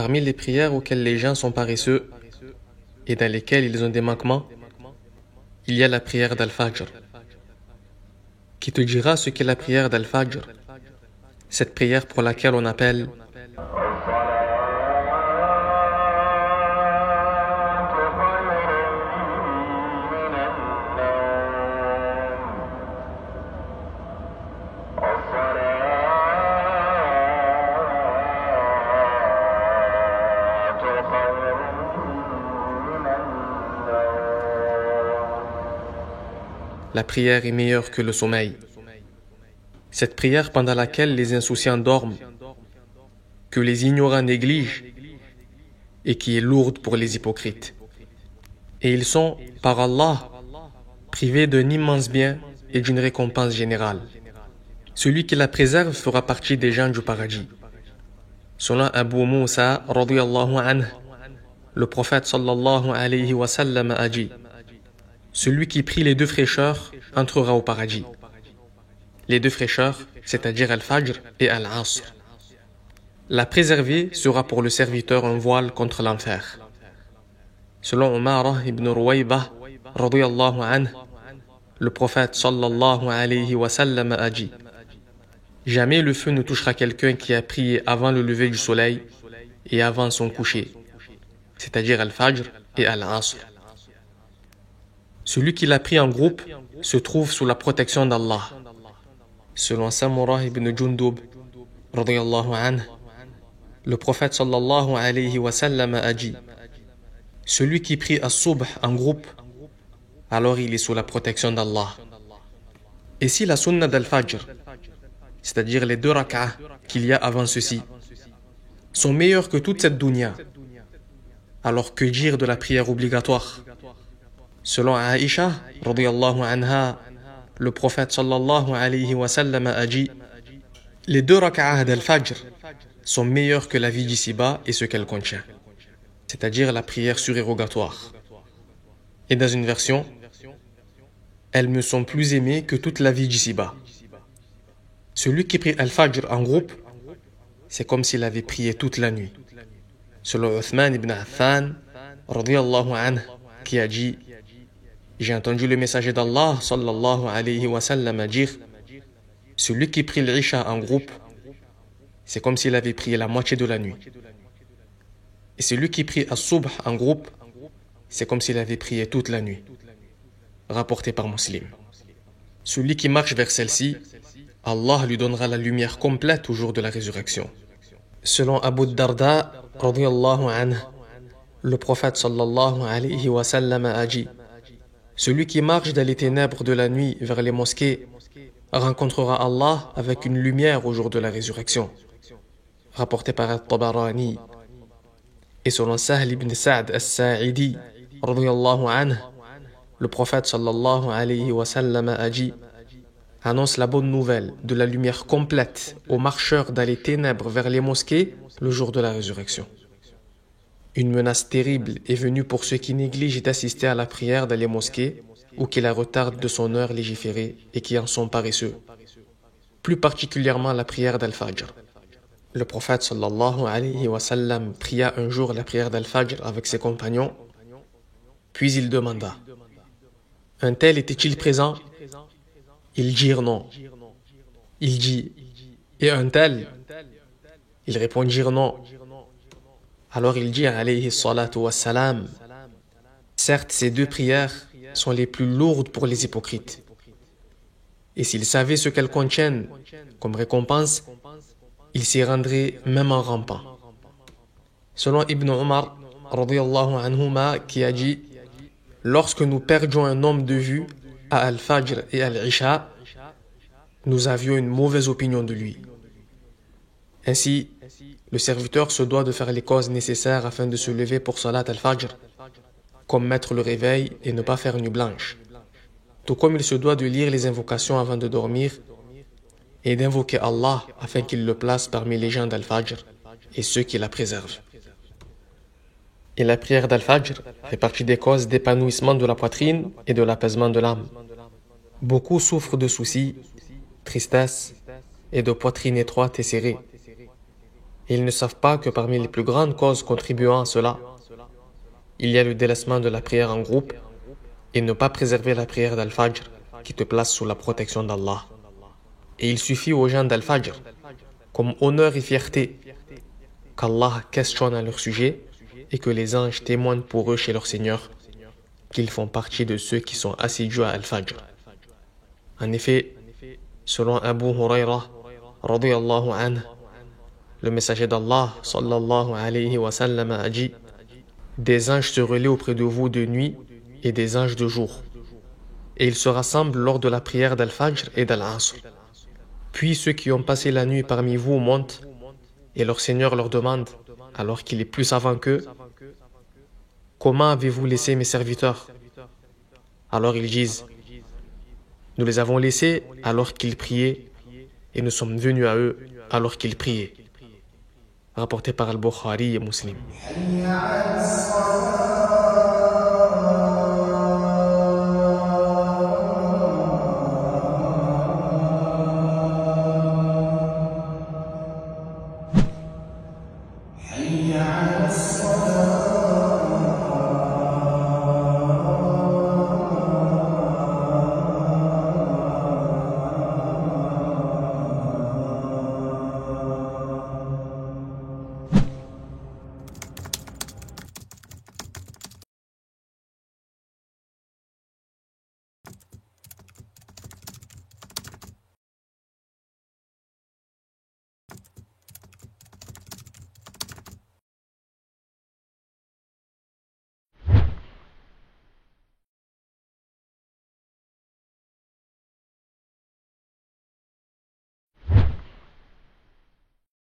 Parmi les prières auxquelles les gens sont paresseux et dans lesquelles ils ont des manquements, il y a la prière d'Al-Fajr. Qui te dira ce qu'est la prière d'Al-Fajr? Cette prière pour laquelle on appelle la prière est meilleure que le sommeil. Cette prière pendant laquelle les insouciants dorment, que les ignorants négligent et qui est lourde pour les hypocrites. Et ils sont, par Allah, privés d'un immense bien et d'une récompense générale. Celui qui la préserve fera partie des gens du paradis. Selon Abu Moussa, radiyallahu anhu, le prophète sallallahu alayhi wa sallam a dit: celui qui prie les deux fraîcheurs entrera au paradis. Les deux fraîcheurs, c'est-à-dire Al-Fajr et Al-Asr. La préserver sera pour le serviteur un voile contre l'enfer. Selon Umara ibn Ruwaybah, radiyallahu anhu, le prophète sallallahu alayhi wa sallam a dit: jamais le feu ne touchera quelqu'un qui a prié avant le lever du soleil et avant son coucher, c'est-à-dire Al-Fajr et Al-Asr. Celui qui l'a pris en groupe se trouve sous la protection d'Allah. Selon Samurah ibn Jundub, radiyallahu anhu, le prophète sallallahu alayhi wa sallam a dit: celui qui prie as-subh en groupe, alors il est sous la protection d'Allah. Et si la sunna d'Al-Fajr, c'est-à-dire les 2 rak'ah qu'il y a avant ceci, sont meilleures que toute cette dunya, alors que dire de la prière obligatoire? Selon Aïcha, radiyallahu anha, le prophète sallallahu alayhi wa sallam a dit: les 2 rak'ah d'Al-Fajr sont meilleures que la vie d'ici-bas et ce qu'elle contient, c'est-à-dire la prière surérogatoire. Et dans une version, elles me sont plus aimées que toute la vie d'ici-bas. Celui qui prie Al-Fajr en groupe, c'est comme s'il avait prié toute la nuit. Selon Uthman ibn Affan, radiyallahu anhu, qui a dit: j'ai entendu le messager d'Allah sallallahu alayhi wa sallam dire: celui qui prie l'Isha en groupe, c'est comme s'il avait prié la moitié de la nuit. Et celui qui prie as-subh en groupe, c'est comme s'il avait prié toute la nuit. Rapporté par Muslim. Celui qui marche vers celle-ci, Allah lui donnera la lumière complète au jour de la résurrection. Selon Abu Darda, radiyallahu anhu, le prophète sallallahu alayhi wa sallam a dit: celui qui marche dans les ténèbres de la nuit vers les mosquées rencontrera Allah avec une lumière au jour de la résurrection. Rapporté par At-Tabarani. Et selon Sahl ibn Sa'd as-Sa'idi, radiyallahu anhu, le prophète sallallahu alayhi wa sallam a dit: annonce la bonne nouvelle de la lumière complète aux marcheurs dans les ténèbres vers les mosquées le jour de la résurrection. Une menace terrible est venue pour ceux qui négligent d'assister à la prière dans les mosquées ou qui la retardent de son heure légiférée et qui en sont paresseux. Plus particulièrement la prière d'Al-Fajr. Le prophète sallallahu alayhi wa sallam pria un jour la prière d'Al-Fajr avec ses compagnons, puis il demanda: un tel était-il présent? Ils dirent non. Il dit: et un tel? Ils répondirent non. Alors il dit alayhi salatu wassalam: certes, ces 2 prières sont les plus lourdes pour les hypocrites. Et s'ils savaient ce qu'elles contiennent comme récompense, ils s'y rendraient même en rampant. Selon Ibn Umar, radiyallahu anhuma, qui a dit: lorsque nous perdions un homme de vue à Al-Fajr et Al-Isha, nous avions une mauvaise opinion de lui. Ainsi, le serviteur se doit de faire les causes nécessaires afin de se lever pour Salat Al-Fajr, comme mettre le réveil et ne pas faire nuit blanche. Tout comme il se doit de lire les invocations avant de dormir et d'invoquer Allah afin qu'il le place parmi les gens d'Al-Fajr et ceux qui la préservent. Et la prière d'Al-Fajr fait partie des causes d'épanouissement de la poitrine et de l'apaisement de l'âme. Beaucoup souffrent de soucis, tristesse et de poitrine étroite et serrée. Et ils ne savent pas que parmi les plus grandes causes contribuant à cela, il y a le délaissement de la prière en groupe et ne pas préserver la prière d'Al-Fajr qui te place sous la protection d'Allah. Et il suffit aux gens d'Al-Fajr, comme honneur et fierté, qu'Allah questionne à leur sujet et que les anges témoignent pour eux chez leur Seigneur qu'ils font partie de ceux qui sont assidus à Al-Fajr. En effet, selon Abu Huraira, radiyallahu anhu, le messager d'Allah, sallallahu alayhi wa sallam, a dit: des anges se relaient auprès de vous de nuit et des anges de jour. Et ils se rassemblent lors de la prière d'Al-Fajr et d'Al-Asr. Puis ceux qui ont passé la nuit parmi vous montent et leur Seigneur leur demande, alors qu'il est plus savant qu'eux: comment avez-vous laissé mes serviteurs? Alors ils disent: nous les avons laissés alors qu'ils priaient et nous sommes venus à eux alors qu'ils priaient. Rapporté par Al-Bukhari et Muslim. حي على الصلاة